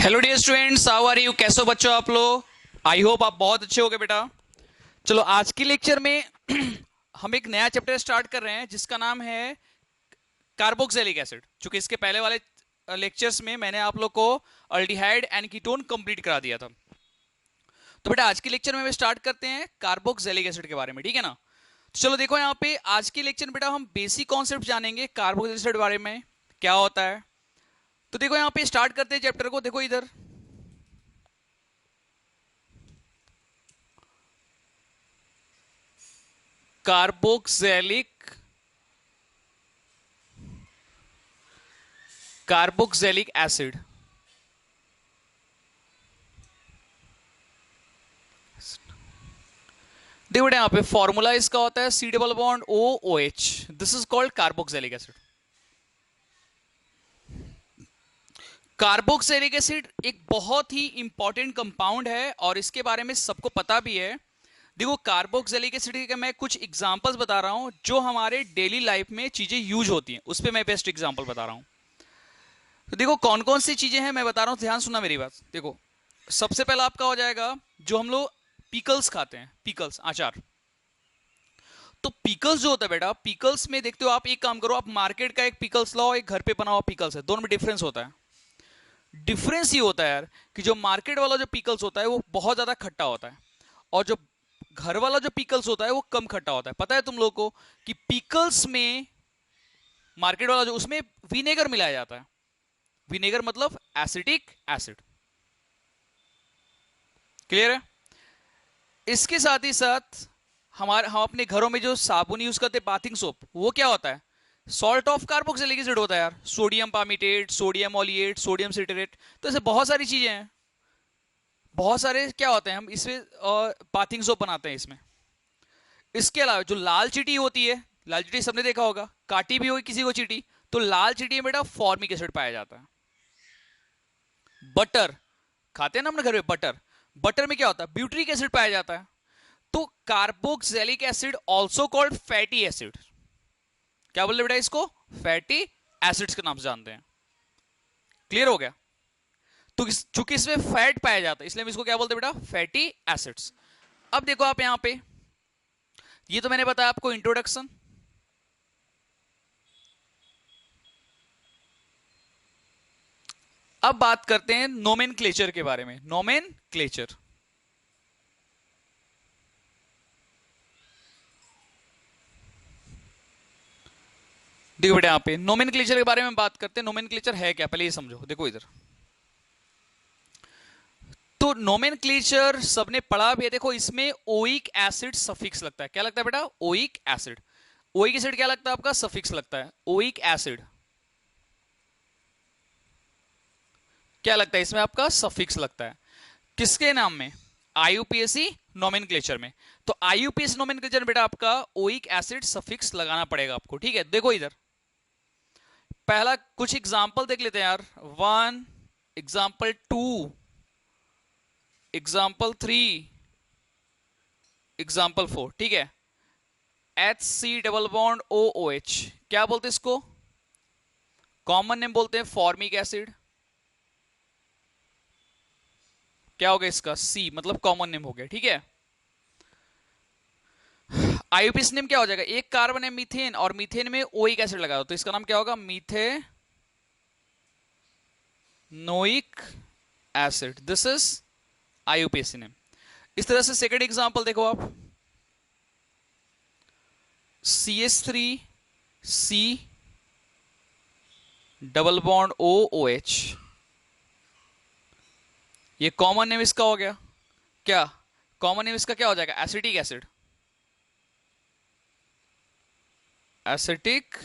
Hello dear students, how are you? कैसे हो बच्चों आप लोग? आई होप आप बहुत अच्छे होगे बेटा। चलो आज की लेक्चर में हम एक नया चैप्टर स्टार्ट कर रहे हैं जिसका नाम है कार्बोक्सिलिक एसिड। चूंकि इसके पहले वाले लेक्चर्स में मैंने आप लोग को अल्डिहाइड एंड कीटोन कंप्लीट करा दिया था। तो बेटा आज के लेक्चर में स्टार्ट करते हैं कार्बोक्सिलिक एसिड के बारे में, ठीक है ना? तो चलो देखो यहाँ पे आज के लेक्चर में बेटा हम बेसिक कॉन्सेप्ट जानेंगे कार्बोक्सिलिक एसिड के बारे में, क्या होता है। तो देखो यहाँ पे स्टार्ट करते हैं चैप्टर को। देखो इधर कार्बोक्सिलिक कार्बोक्सिलिक एसिड। देखो बेटा यहाँ पे फॉर्मूला इसका होता है C double bond O O H. This is called carboxylic acid. Carboxylic acid एक बहुत ही इंपॉर्टेंट कंपाउंड है और इसके बारे में सबको पता भी है। देखो कार्बोक्सिलिक एसिड के मैं कुछ एग्जांपल्स बता रहा हूं जो हमारे डेली लाइफ में चीजें यूज होती हैं, उस पर मैं बेस्ट एग्जांपल बता रहा हूं। तो देखो कौन कौन सी चीजें हैं मैं बता रहा हूं, ध्यान सुनना मेरी बात। देखो सबसे पहला आपका हो जाएगा जो हम लोग पिकल्स खाते हैं, पिकल्स अचार। तो पिकल्स जो होता है बेटा, पिकल्स में देखते हो आप, एक काम करो, आप मार्केट का एक पिकल्स लाओ, एक घर पे बना हुआ पिकल्स है, दोनों में डिफरेंस होता है। डिफरेंस ये होता है यार कि जो मार्केट वाला जो पिकल्स होता है वो बहुत ज्यादा खट्टा होता है और जो घर वाला जो पिकल्स होता है वो कम खट्टा होता है। पता है तुम लोग को कि पिकल्स में मार्केट वाला जो उसमें विनेगर मिलाया जाता है। विनेगर मतलब एसिटिक एसिड। क्लियर है? इसके साथ ही साथ हम अपने घरों में जो साबुन यूज करते हैं, बाथिंग सोप, वो क्या होता है? सॉल्ट ऑफ कार्बोक्सिलिक एसिड होता है यार। Sodium palmitate, sodium oleate, sodium citrate, तो ऐसे बहुत सारी चीजें हैं। बहुत सारे क्या होते हैं, हम इसमें बाथिंग सोप बनाते हैं इसमें। इसके अलावा जो लाल चीटी होती है, लाल चीटी सबने देखा होगा, काटी भी होगी किसी को चीटी, तो लाल चीटी में बेटा फॉर्मिक एसिड पाया जाता है। बटर खाते हैं ना अपने घर में, बटर, बटर में क्या होता है? ब्यूट्रिक एसिड पाया जाता है। तो carboxylic acid also called fatty acid. क्या बोल रहे बेटा इसको? फैटी एसिड्स के नाम से जानते हैं। क्लियर हो गया? तो चूंकि इसमें फैट पाया जाता है इसलिए हम इसको क्या बोलते हैं बेटा? Fatty acids. अब देखो आप यहां पे, ये तो मैंने बताया आपको इंट्रोडक्शन। अब बात करते हैं नोमेनक्लेचर के बारे में। नोमेनक्लेचर, देखो बेटा यहाँ पे नोमेनक्लेचर के बारे में बात करते हैं। नोमेनक्लेचर है क्या, पहले ये समझो। देखो इधर तो नोमेनक्लेचर सबने पढ़ा भी है। देखो इसमें ओइक एसिड सफिक्स लगता है। क्या लगता है बेटा? Oic acid. ओइक एसिड क्या लगता है आपका? सफिक्स लगता है। ओइक एसिड क्या लगता है इसमें आपका? सफिक्स लगता है। किसके नाम में? आईयूपीएसी नोमेनक्लेचर में। तो आईयूपीएसी नोमेनक्लेचर बेटा आपका ओइक एसिड सफिक्स लगाना पड़ेगा आपको, ठीक है? देखो इधर पहला कुछ एग्जांपल देख लेते हैं यार। One, example two, example three, example four, ठीक है? H C double bond O O H, क्या बोलते हैं इसको? कॉमन नेम बोलते हैं फॉर्मिक एसिड। क्या हो गया इसका? सी, मतलब कॉमन नेम हो गया, ठीक है? आईयूपीएसी नेम क्या हो जाएगा? एक कार्बन है मीथेन और मीथेन में ओइक एसिड लगा दो तो इसका नाम क्या होगा? Methanoic acid. This is IUPAC name. इस तरह से सेकंड एग्जांपल देखो आप, CH3C double bond O O H, ये कॉमन नेम इसका हो गया। क्या कॉमन नेम इसका क्या हो जाएगा? Acetic acid. Acetic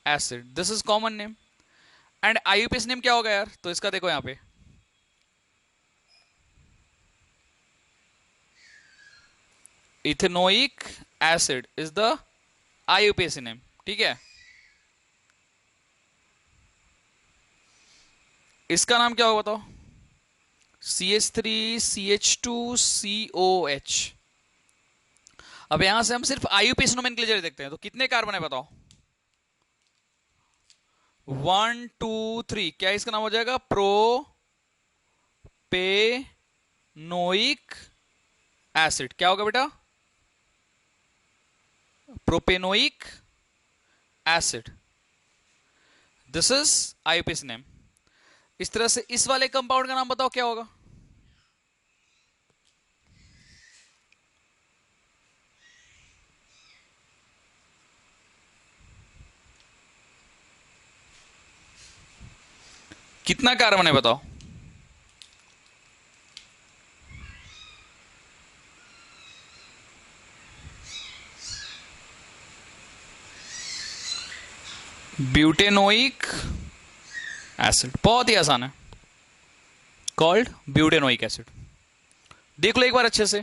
acid, this is common name. And IUPS name क्या होगा यार? तो इसका देखो यहां पे ethanoic acid is the IUPAC name, ठीक है? इसका नाम क्या होगा बताओ? CH3CH2COH। अब यहां से हम सिर्फ आईयूपीएसी नोमेनक्लेचर देखते हैं तो कितने कार्बन है बताओ? 1 2 3। क्या इसका नाम हो जाएगा? Pro propanoic acid. क्या होगा बेटा? Propanoic acid. This is IUPAC name. इस तरह से इस वाले कंपाउंड का नाम बताओ क्या होगा? कितना कार्बन है बताओ? Butanoic acid. बहुत ही आसान है, कॉल्ड ब्यूटेनोइक एसिड। देख लो एक बार अच्छे से,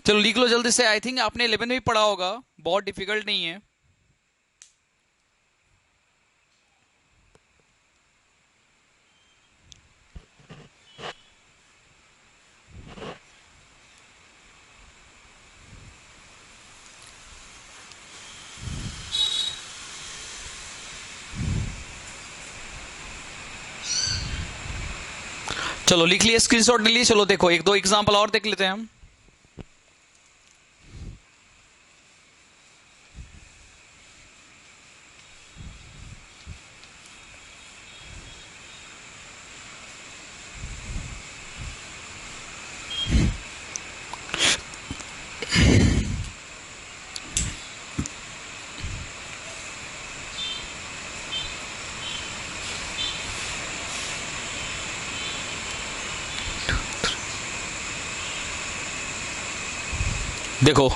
चलो लिख लो जल्दी से। आई थिंक आपने 11 में भी पढ़ा होगा, बहुत डिफिकल्ट नहीं है। चलो लिख लिए, स्क्रीनशॉट ले लिए। चलो देखो एक दो एग्जांपल और देख लेते हैं हम। देखो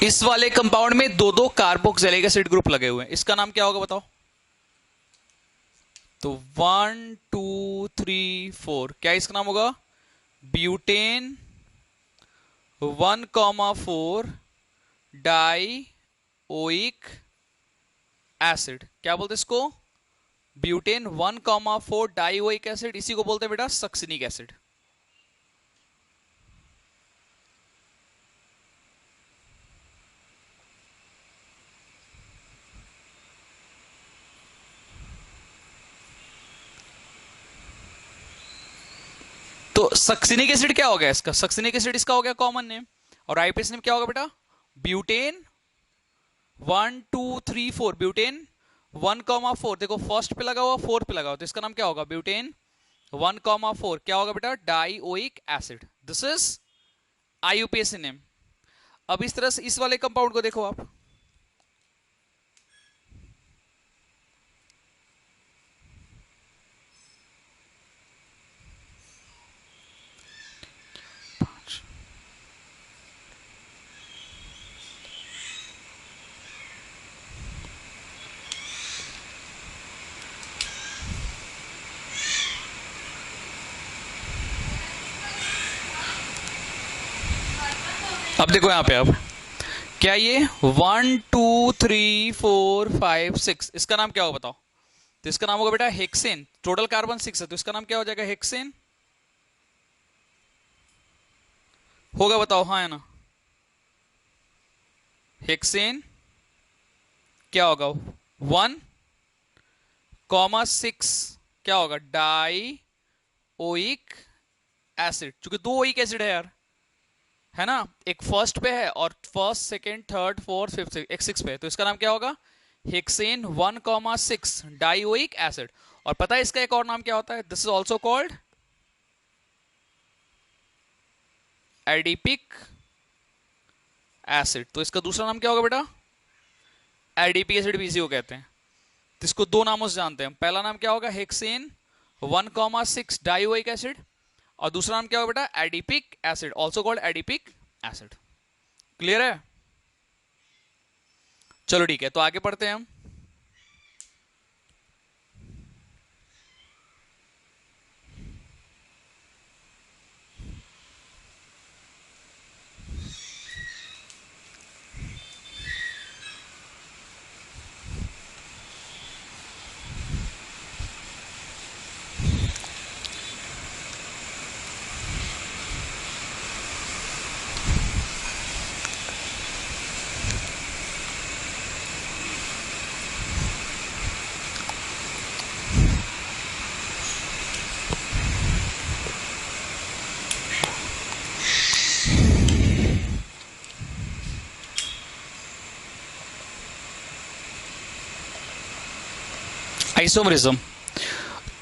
इस वाले कंपाउंड में दो दो कार्बोक्सिलिक एसिड ग्रुप लगे हुए हैं। इसका नाम क्या होगा बताओ? तो 1 2 3 4, क्या इसका नाम होगा? Butane 1,4 die oic acid. क्या बोलते हैं इसको? Butane 1,4 die oic acid. इसी को बोलते हैं बेटा सक्सिनिक एसिड। तो सक्सिनिक एसिड क्या हो गया इसका? सक्सिनिक एसिड इसका हो गया कॉमन नेम। और आईपीएस नेम क्या होगा बेटा? Butane 1 2 3 4, butane 1,4। देखो फर्स्ट पे लगा हुआ, फोर्थ पे लगा हुआ, तो इसका नाम क्या होगा? ब्यूटेन 1,4। क्या होगा बेटा? Dioic acid. This is IUPAC name. अब इस तरह से इस वाले कंपाउंड को देखो आप। अब देखो यहां पे, अब क्या ये 1 2 3 4 5 6, इसका नाम क्या होगा बताओ? तो इसका नाम होगा बेटा हेक्सेन। टोटल कार्बन 6 है, तो इसका नाम क्या हो जाएगा? हेक्सेन होगा, बताओ हाँ है ना? हेक्सेन क्या होगा? 1,6 क्या होगा? Die oic acid. चूंकि दो ओइक एसिड है यार, है ना, एक फर्स्ट पे है और first second third fourth fifth एक 6 पे है, तो इसका नाम क्या होगा? Hexane 1,6 dioic acid. और पता है इसका एक और नाम क्या होता है? This is also called adipic acid. तो इसका दूसरा नाम क्या होगा बेटा? एडीपी एसिड भी इसी को कहते हैं। तो इसको दो नामों से जानते हैं। पहला नाम क्या होगा? Hexane 1,6 dioic acid. और दूसरा नाम क्या होगा बेटा? Adipic acid, also called adipic acid. Clear है? चलो ठीक है, तो आगे पढ़ते हैं हम। आइसोमरिज्म।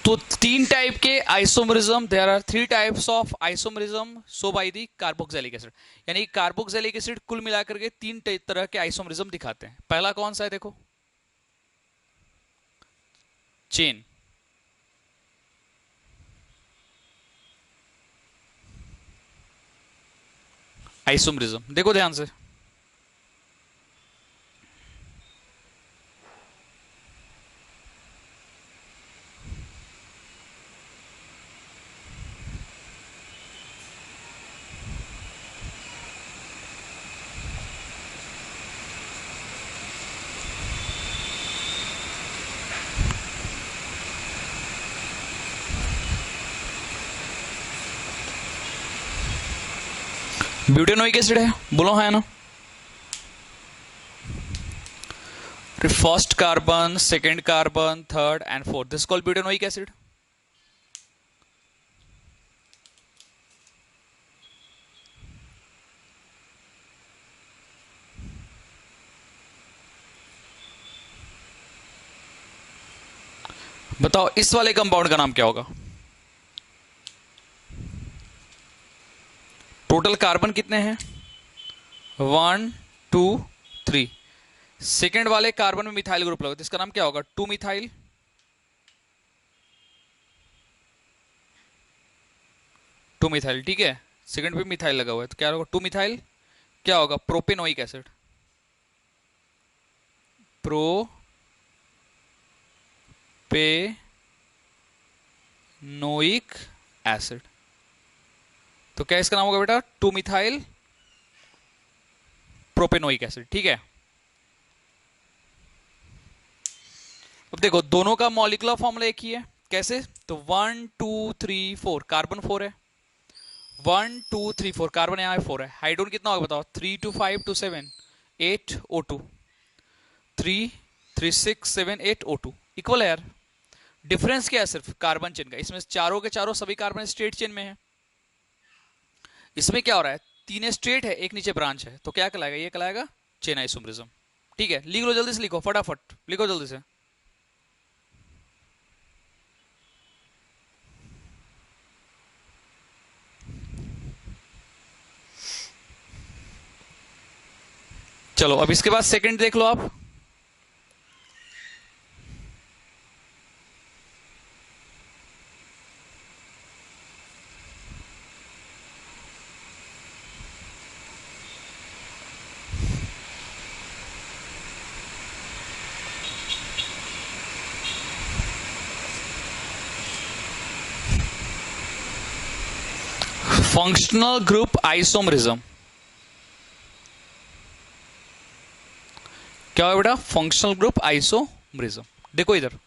तो तीन टाइप के isomerism, there are three types of isomerism so by the carboxylic acid. यानी कार्बोक्सिलिक एसिड कुल मिलाकर के तीन तरह के आइसोमरिज्म दिखाते हैं। पहला कौन सा है, देखो, चेन। आइसोमरिज्म देखो ध्यान से, ब्यूटेनोइक एसिड है, बोलो हाँ है ना। First carbon, second carbon, third and fourth, this called butanoic acid. बताओ इस वाले कंपाउंड का नाम क्या होगा? टोटल कार्बन कितने हैं? 1 2 3। सेकेंड वाले कार्बन में मिथाइल ग्रुप लगा तो इसका नाम क्या होगा? 2 मिथाइल। टू मिथाइल, ठीक है। सेकेंड पे मिथाइल लगा हुआ है तो क्या होगा? 2 मिथाइल। क्या होगा? Propanoic acid. Propanoic acid. तो क्या इसका नाम होगा बेटा? 2 मिथाइल प्रोपेनोइक एसिड, ठीक है। अब देखो दोनों का मॉलिक्यूलर फॉर्मूला एक ही है। कैसे? तो 1 2 3 4, कार्बन 4 है। 1 2 3 4, कार्बन यहां 4 है। हाइड्रोजन कितना होगा बताओ? 3 2 5 2 7 8 O2, 3 3 6 7 8 O2, इक्वल है यार। डिफरेंस क्या है? सिर्फ कार्बन चेन का। इसमें चारों के चारों सभी कार्बन स्ट्रेट चेन में है। इसमें क्या हो रहा है? 3 स्ट्रेट है, एक नीचे ब्रांच है, तो क्या कहलाएगा? ये कहलाएगा चेन आइसोमरिज्म, ठीक है। लिख लो, जल्दी से लिखो, फटाफट लिखो जल्दी से। चलो अब इसके बाद सेकंड देख लो आप। Functional group isomerism. क्या है बेटा? Functional group isomerism. देखो इधर,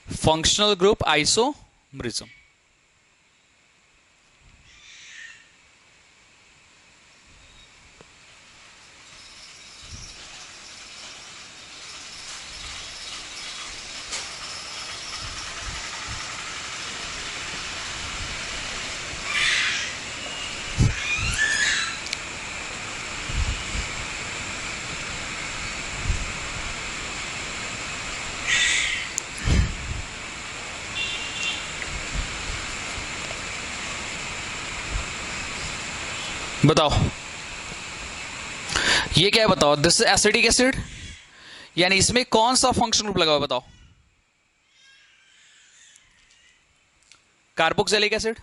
फंक्शनल ग्रुप आइसोमरिज्म। बताओ ये क्या है? बताओ, दिस इज एसिडिक एसिड, यानी इसमें कौन सा फंक्शन ग्रुप लगा हुआ है? बताओ। Carboxylic acid.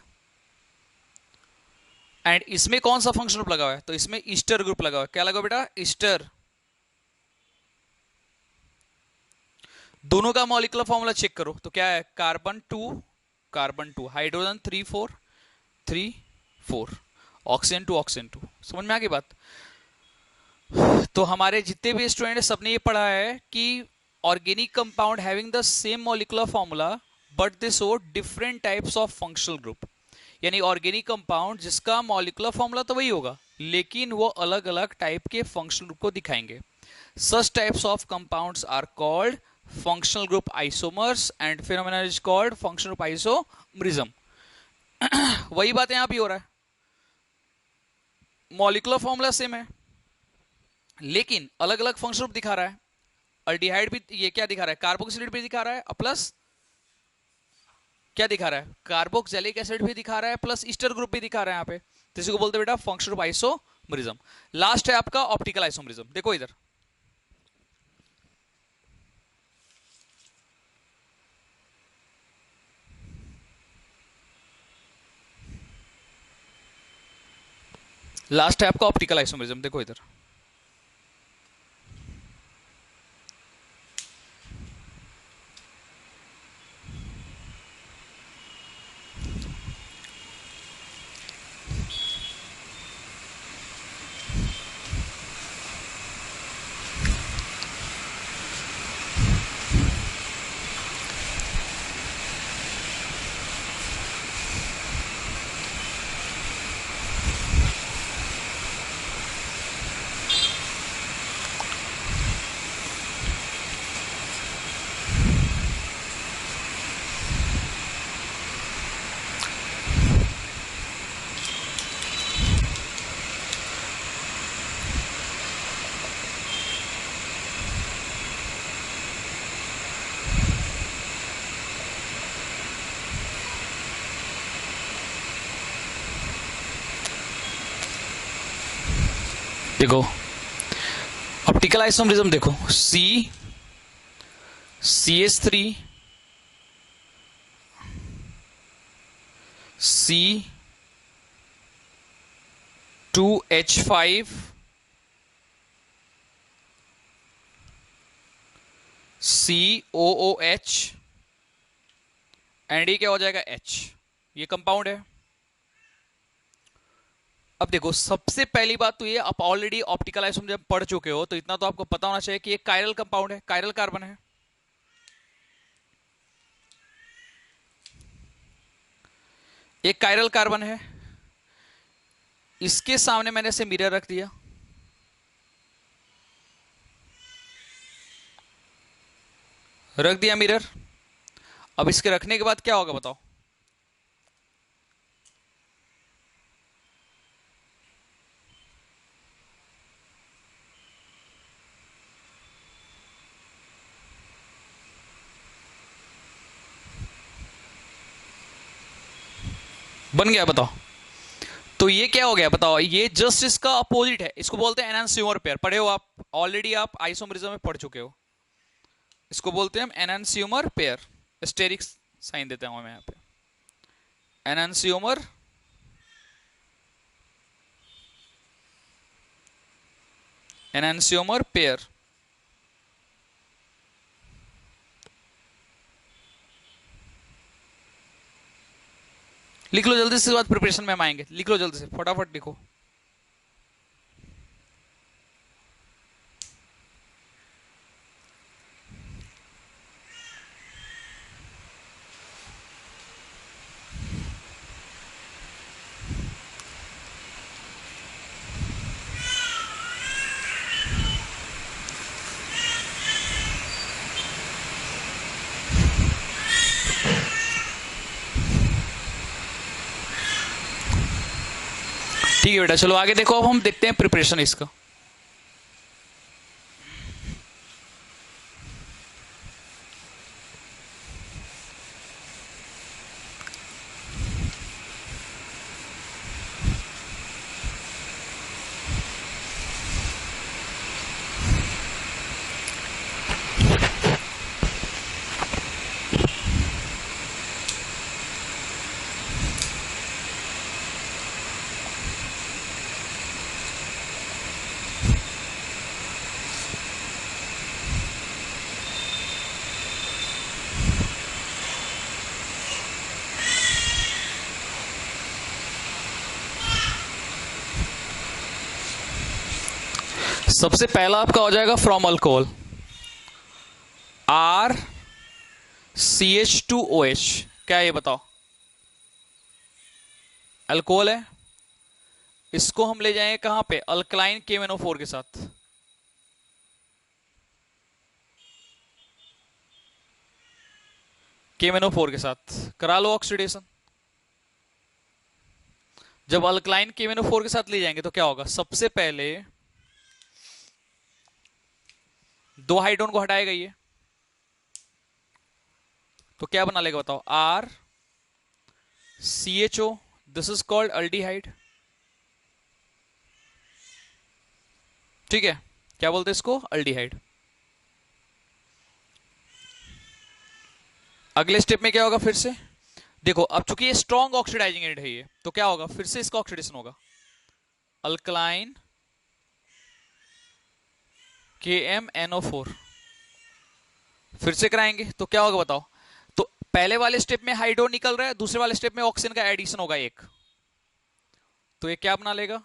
एंड इसमें कौन सा फंक्शन ग्रुप लगा हुआ है? तो इसमें ईस्टर ग्रुप लगा हुआ है। क्या लगा हुआ बेटा? ईस्टर। दोनों का मॉलिक्यूलर फॉर्मूला चेक करो तो क्या है? Carbon 2, hydrogen 3 4 3 4, oxygen 2 oxygen 2। समझ में आ गई बात? तो हमारे जितने भी स्टूडेंट सबने ये पढ़ा है कि organic compound having the same molecular formula but they show different types of functional group. यानी ऑर्गेनिक कंपाउंड जिसका मॉलिक्यूलर फॉर्मूला तो वही होगा लेकिन वो अलग अलग टाइप के फंक्शनल ग्रुप को दिखाएंगे। Such types of compounds are called functional group isomers and phenomena is called functional group isomerism। वही बात यहां भी हो रहा है, मॉलिक्यूलर फॉर्मूला सेम है लेकिन अलग अलग फंक्शनल ग्रुप दिखा रहा है। अल्डिहाइड भी ये क्या दिखा रहा है, कार्बोक्सिलेट भी दिखा रहा है, प्लस क्या दिखा रहा है, कार्बोक्सिलिक एसिड भी दिखा रहा है, प्लस ईस्टर ग्रुप भी दिखा रहा है यहाँ पे। तो इसी को बोलते हैं बेटा फंक्शनल ग्रुप आइसोमरिज्म। लास्ट है आपका ऑप्टिकल आइसोमरिज्म। देखो इधर, लास्ट है आपका ऑप्टिकल आइसोमरिज्म। देखो इधर, देखो ऑप्टिकल आइसोमरिज्म देखो, CH3 C2H5 COOH एंड ये क्या हो जाएगा, H। ये कंपाउंड है। अब देखो सबसे पहली बात तो ये, आप ऑलरेडी ऑप्टिकल आइसोमरिज्म पढ़ चुके हो, तो इतना तो आपको पता होना चाहिए कि ये कायरल कंपाउंड है, कायरल कार्बन है। एक कायरल कार्बन है, इसके सामने मैंने इसे मिरर रख दिया, मिरर। अब इसके रखने के बाद क्या होगा बताओ, बन गया बताओ। तो ये क्या हो गया बताओ, ये जस्ट इसका अपोजिट है, इसको बोलते हैं एनांसियोमर पेयर। पढ़े हो आप ऑलरेडी, आप आइसोमरिज्म में पढ़ चुके हो। इसको बोलते हैं हम एनांसियोमर पेयर। स्टेरिक साइन देता हूं मैं यहां पे, एनांसियोमर पेयर। लिख लो जल्दी से, बाद प्रिपरेशन में हम आएंगे। लिख लो जल्दी से, फटाफट लिखो। ठीक है बेटा, चलो आगे देखो। अब हम देखते हैं प्रिपरेशन इसका। सबसे पहला आपका हो जाएगा फ्रॉम अल्कोहल, RCH2OH। क्या है ये बताओ, अल्कोहल है। इसको हम ले जाएंगे कहां पे, अल्कलाइन KMnO4 के साथ। KMnO4 के साथ करा लो ऑक्सीडेशन। जब अल्कलाइन KMnO4 के साथ ले जाएंगे तो क्या होगा, सबसे पहले दो हाइड्रोजन को हटाएगा ये, तो क्या बना लेगा बताओ, R C H O, this is called aldehyde. ठीक है, क्या बोलते हैं इसको, अल्डिहाइड। अगले स्टेप में क्या होगा, फिर से देखो, अब चूंकि ये स्ट्रॉन्ग ऑक्सीडाइजिंग एजेंट है ये, तो क्या होगा, फिर से इसका ऑक्सीडेशन होगा, अल्कलाइन KMnO4, फिर से कराएंगे तो क्या होगा बताओ। तो पहले वाले स्टेप में हाइड्रो निकल रहा है, दूसरे वाले स्टेप में ऑक्सीजन का एडिशन होगा एक, तो ये क्या बना लेगा,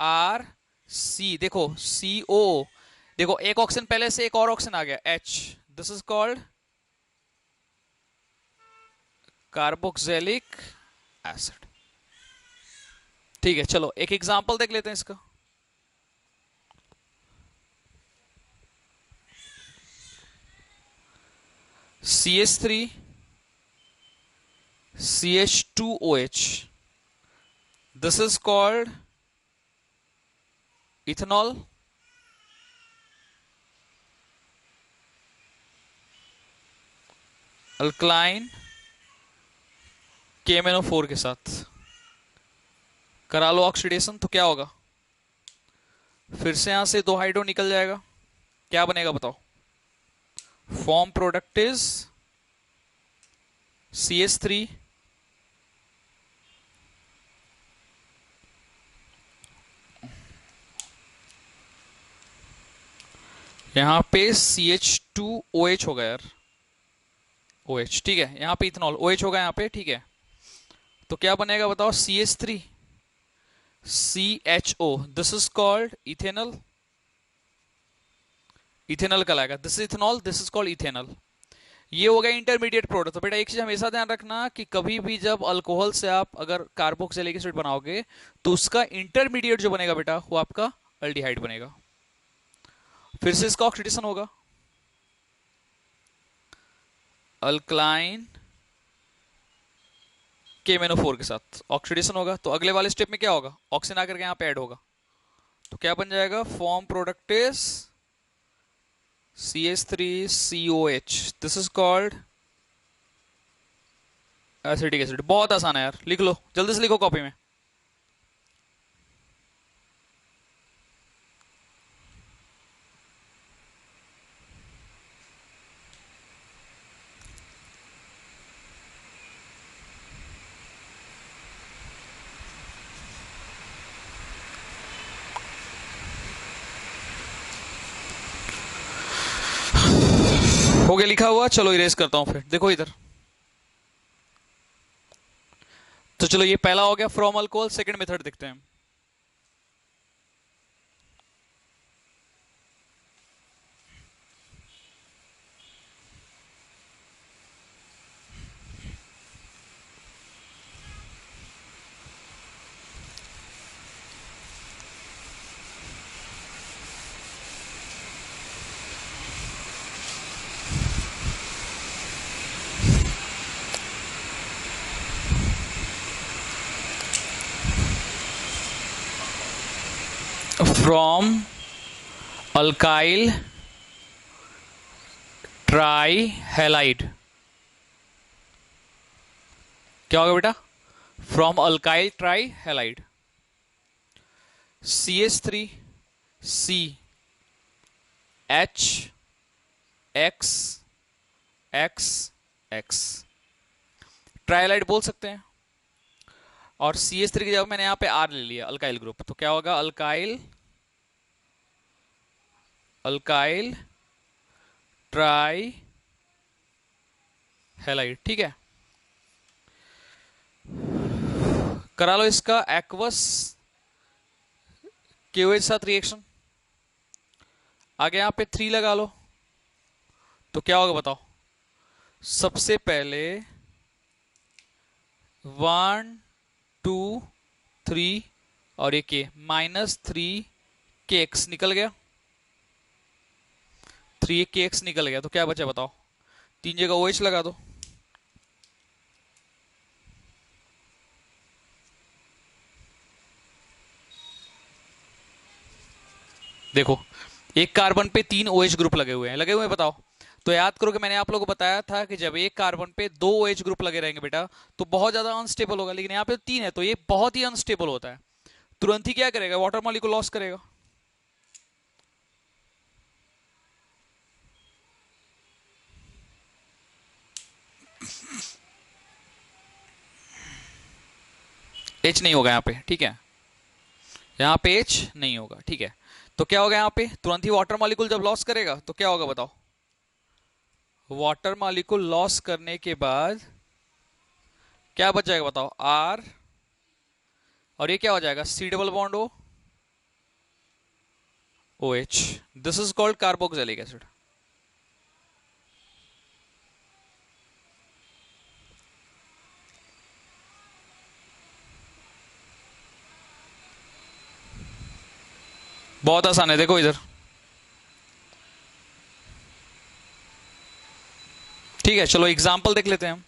आर सी, देखो सी ओ, देखो एक ऑक्सीजन पहले से एक और ऑक्सीजन आ गया H, this is called carboxylic acid. ठीक है, चलो एक एग्जांपल देख लेते हैं इसका। CH3 CH2OH, this is called ethanol, alkaline KMnO4 के साथ करा लो ऑक्सीडेशन, तो क्या होगा, फिर से यहां से दो हाइड्रो निकल जाएगा, क्या बनेगा बताओ, फॉर्म प्रोडक्ट इज CH3 यहां पे CH2OH होगा यार, OH, ठीक है, यहां पे इथेनॉल OH होगा यहां पे, ठीक है, तो क्या बनेगा बताओ, CH3 CHO, this is called ethanol, ethanol कहलाएगा, this is ethanol, this is called ethanol. ये हो गया इंटरमीडिएट प्रोडक्ट। तो बेटा एक चीज हमेशा ध्यान रखना कि कभी भी जब अल्कोहल से आप अगर कार्बोक्सिलिक एसिड बनाओगे तो उसका इंटरमीडिएट जो बनेगा बेटा वो आपका अल्डिहाइड बनेगा। फिर से इसका ऑक्सीडेशन होगा, अल्कलाइन KMnO4 के साथ ऑक्सीडेशन होगा, तो अगले वाले स्टेप में क्या होगा, ऑक्सीजन आकर के यहां पे ऐड होगा, तो क्या बन जाएगा, form product is CH3COH, this is called acetic acid. बहुत आसान है यार, लिख लो जल्दी से, लिखो कॉपी में। हो गया लिखा हुआ, चलो इरेज करता हूं, फिर देखो इधर। तो चलो ये पहला हो गया फ्रॉम अल्कोहल, सेकंड मेथड देखते हैं। फ्रॉम अल्काइल ट्राई हैलाइड, क्या होगा बेटा, from alkyl try halide, CH3CHXXX, ट्राइलाइड बोल सकते हैं। और CH3 की जगह मैंने यहां पे R ले लिया, अल्काइल ग्रुप, तो क्या होगा, अल्काइल अल्काइल ट्राई हैलाइड। ठीक है, करा लो इसका एक्वस KOH साथ रिएक्शन, आगे यहां पे 3 लगा लो, तो क्या होगा बताओ, सबसे पहले 1 2 3 और ये के -3 KX निकल गया, 3 KX निकल गया, तो क्या बचा बताओ, 3 जगह OH लगा दो, देखो एक कार्बन पे 3 OH ग्रुप लगे हुए हैं, लगे हुए हैं, बताओ। तो याद करो कि मैंने आप लोगों को बताया था कि जब एक कार्बन पे 2 OH ग्रुप लगे रहेंगे बेटा तो बहुत ज्यादा अनस्टेबल होगा, लेकिन यहाँ पे 3 है तो ये बहुत ही अनस्टेबल होता है। तुरंत ही क्या करेगा, वाटर मॉलिक्यूल लॉस करेगा। H नहीं होगा यहाँ पे, ठीक है, यहाँ पे H नहीं होगा, ठीक है। तो क्या होगा यहाँ पे, तुरंत ही वाटर मॉलिक्यूल जब लॉस करेगा तो क्या होगा बताओ। वाटर मॉलिक्यूल लॉस करने के बाद क्या बच जाएगा बताओ, R, और ये क्या हो जाएगा, C double bond O, OH। This is called carboxylic acid. बहुत आसान है, देखो इधर, ठीक है। चलो एग्जाम्पल देख लेते हैं हम।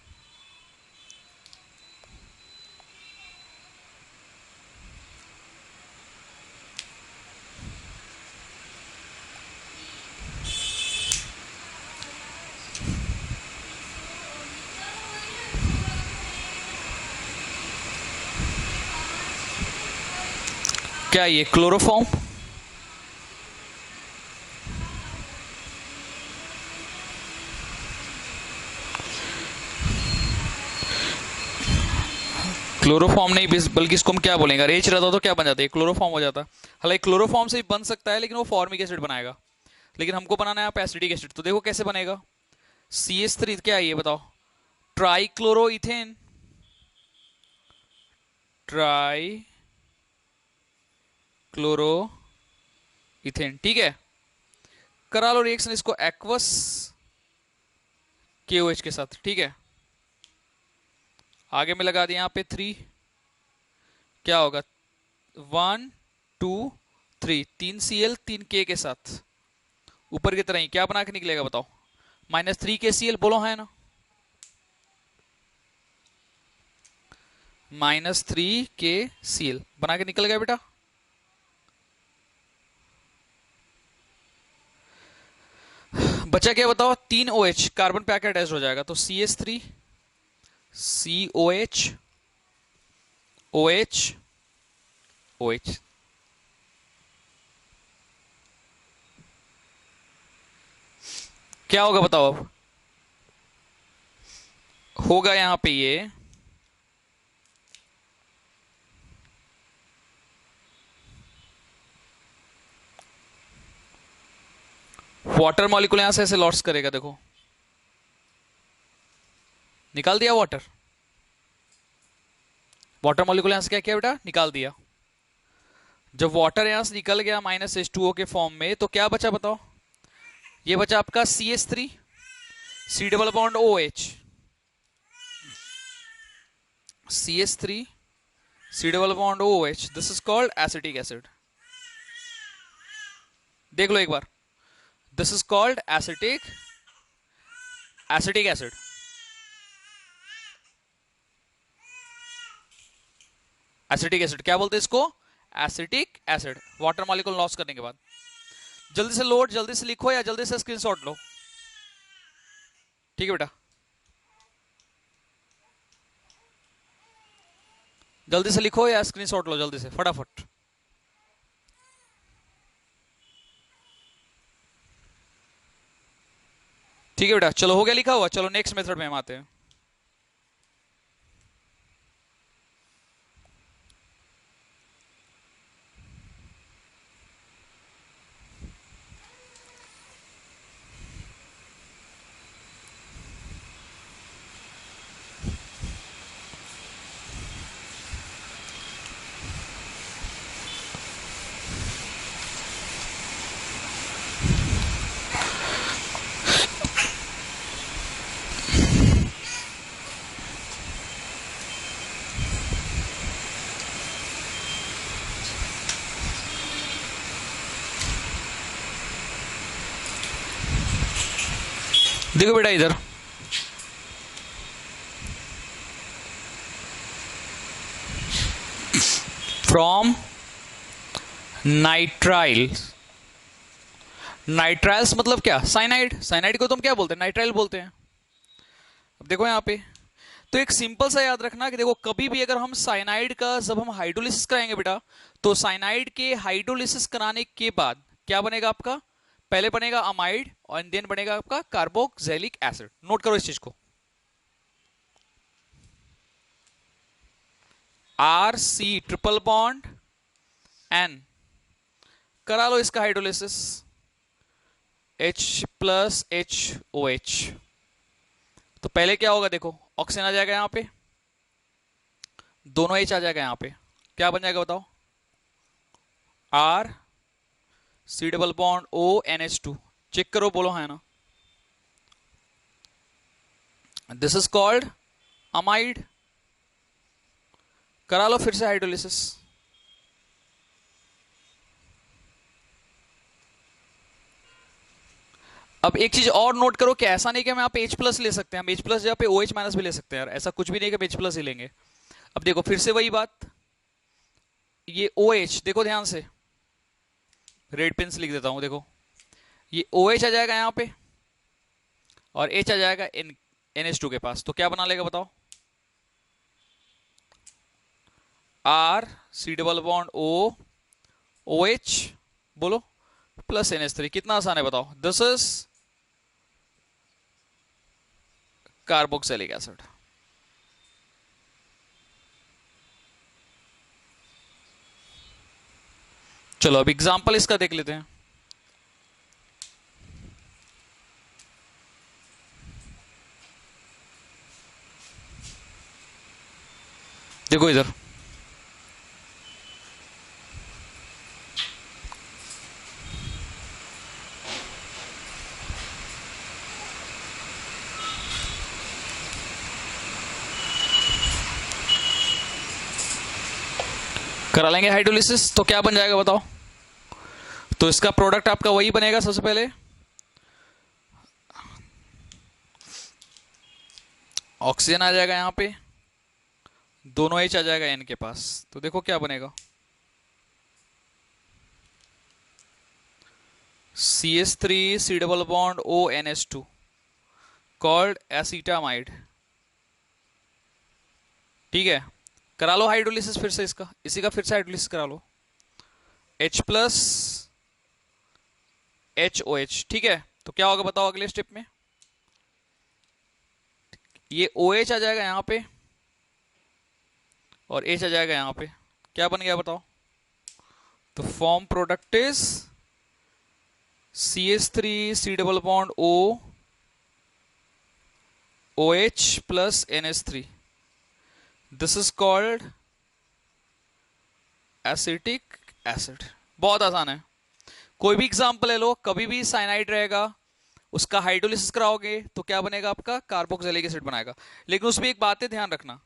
क्या ये क्लोरोफॉर्म, क्लोरोफॉर्म नहीं बल्कि इसको हम क्या बोलेंगे, रेच रहता तो क्या बन जाता है, क्लोरोफॉर्म हो जाता। हालांकि क्लोरोफॉर्म से भी बन सकता है लेकिन वो फॉर्मिक एसिड बनाएगा, लेकिन हमको बनाना है यहाँ पे एसिडिक एसिड। तो देखो कैसे बनेगा, CH3 क्या है ये बताओ, try chloro ethane, try chloro ethane, ठीक है। करा लो रिएक्शन इसको एक्वस KOH के साथ, ठीक है। आगे में लगा दिया यहाँ पे 3, क्या होगा 1 2 3, 3Cl 3K के साथ ऊपर की तरह ही क्या बना के निकलेगा बताओ, -3KCl, बोलो है ना, -3KCl बना के निकल गया बेटा। बचा क्या बताओ, 3 OH कार्बन पे आके अटैच हो जाएगा, तो CH3 COH OH OH। क्या होगा बताओ, अब होगा यहां पे ये वाटर मॉलिक्यूल यहां से ऐसे लॉस करेगा, देखो निकाल दिया वाटर, वाटर मॉलिक्यूल यहां से क्या किया बेटा, निकाल दिया। जब वाटर यहां से निकल गया -H2O के फॉर्म में, तो क्या बचा बताओ, ये बचा आपका CH3 C double bond OH, CH3 C double bond OH, this is called acetic acid. देख लो एक बार, this is called acetic acid. Acetic acid क्या बोलते हैं इसको, acetic acid, water molecule loss करने के बाद। जल्दी से लोड, जल्दी से लिखो या जल्दी से स्क्रीनशॉट लो, ठीक है बेटा, जल्दी से लिखो या स्क्रीनशॉट लो, जल्दी से फटाफट। ठीक है बेटा, चलो हो गया लिखा हुआ, चलो नेक्स्ट मेथड में हम आते हैं। देखो बेटा इधर, फ्रॉम नाइट्राइल नाइट्राइल्स मतलब क्या? साइनाइड। साइनाइड को तुम क्या बोलते हैं? नाइट्राइल बोलते हैं। अब देखो यहाँ पे, तो एक सिंपल सा याद रखना कि देखो कभी भी अगर हम साइनाइड का जब हम हाइड्रोलिसिस कराएंगे बेटा, तो साइनाइड के हाइड्रोलिसिस कराने के बाद क्या बनेगा आपका? पहले बनेगा अमाइड और देन बनेगा आपका कार्बोक्सिलिक एसिड। नोट करो इस चीज को। R C triple bond N, करा लो इसका हाइड्रोलिसिस, H प्लस HOH। तो पहले क्या होगा? देखो ऑक्सीजन आ जाएगा यहां पे, दोनों H आ जाएगा यहां पे, क्या बन जाएगा बताओ? R C double bond O NH2। Check करो, बोलो है ना? This is called amide. करा लो फिर से हाइड्रोलिसिस। अब एक चीज और नोट करो कि ऐसा नहीं कि हम यहाँ पे H प्लस ले सकते हैं, हम H प्लस जगह पे OH माइनस भी ले सकते हैं यार, ऐसा कुछ भी नहीं कि हम H प्लस ही लेंगे। अब देखो फिर से वही बात, ये OH देखो ध्यान से, रेड पेन से लिख देता हूं, देखो ये OH आ जाएगा यहां पे और H आ जाएगा NH2 के पास, तो क्या बना लेगा बताओ? R C double bond O OH, बोलो, प्लस NH3। कितना आसान है बताओ? This is carboxylic acid. चलो अब एग्जांपल इसका देख लेते हैं। देखो इधर, करा लेंगे हाइड्रोलिसिस, तो क्या बन जाएगा बताओ? तो इसका प्रोडक्ट आपका वही बनेगा, सबसे पहले ऑक्सीजन आ जाएगा यहां पे, दोनों H आ जाएगा N के पास, तो देखो क्या बनेगा? CH3 C double bond O NH2 called acetamide. ठीक है, करा लो हाइड्रोलिसिस फिर से इसका, इसी का फिर से हाइड्रोलिसिस करा लो, H प्लस HOH। ठीक है, तो क्या होगा बताओ अगले स्टेप में? ये OH आ जाएगा यहां पे और H आ जाएगा यहां पे, क्या बन गया बताओ? तो form product is CH3 C double bond O OH plus NH3। This is called acetic acid. बहुत आसान है, कोई भी एग्जांपल ले लो, कभी भी साइनाइड रहेगा, उसका हाइड्रोलिसिस कराओगे तो क्या बनेगा आपका? कार्बोक्सिलिक एसिड बनाएगा। लेकिन उसमें एक बात है ध्यान रखना,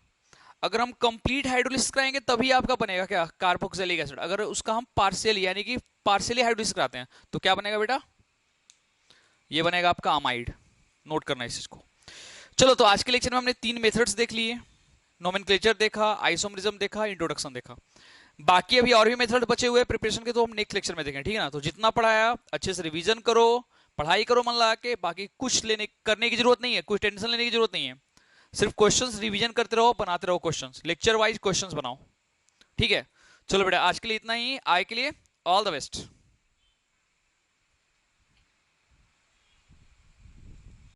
अगर हम कंप्लीट हाइड्रोलिसिस कराएंगे तभी आपका बनेगा क्या? Carboxylic acid. अगर उसका हम पार्शियली यानी कि पार्शियली हाइड्रोलिसिस कराते हैं तो क्या बनेगा बेटा? ये बनेगा आपका अमाइड। नोट करना इस चीज को। चलो, तो आज के लेक्चर में हमने 3 मेथड्स देख लिए, नोमेनक्लेचर देखा, आइसोमरिज्म देखा, इंट्रोडक्शन देखा। बाकी अभी और भी मेथड बचे हुए प्रिपरेशन के, तो हम नेक्स्ट लेक्चर में देखेंगे, ठीक है ना? तो जितना पढ़ाया अच्छे से रिवीजन करो, पढ़ाई करो मन लगा के, बाकी कुछ लेने करने की जरूरत नहीं है, कुछ टेंशन लेने की जरूरत नहीं है, सिर्फ क्वेश्चंस रिवीजन करते रहो, बनाते रहो क्वेश्चंस, लेक्चर वाइज क्वेश्चंस बनाओ, ठीक है? चलो बेटा, आज के लिए इतना ही, आए के लिए ऑल द बेस्ट।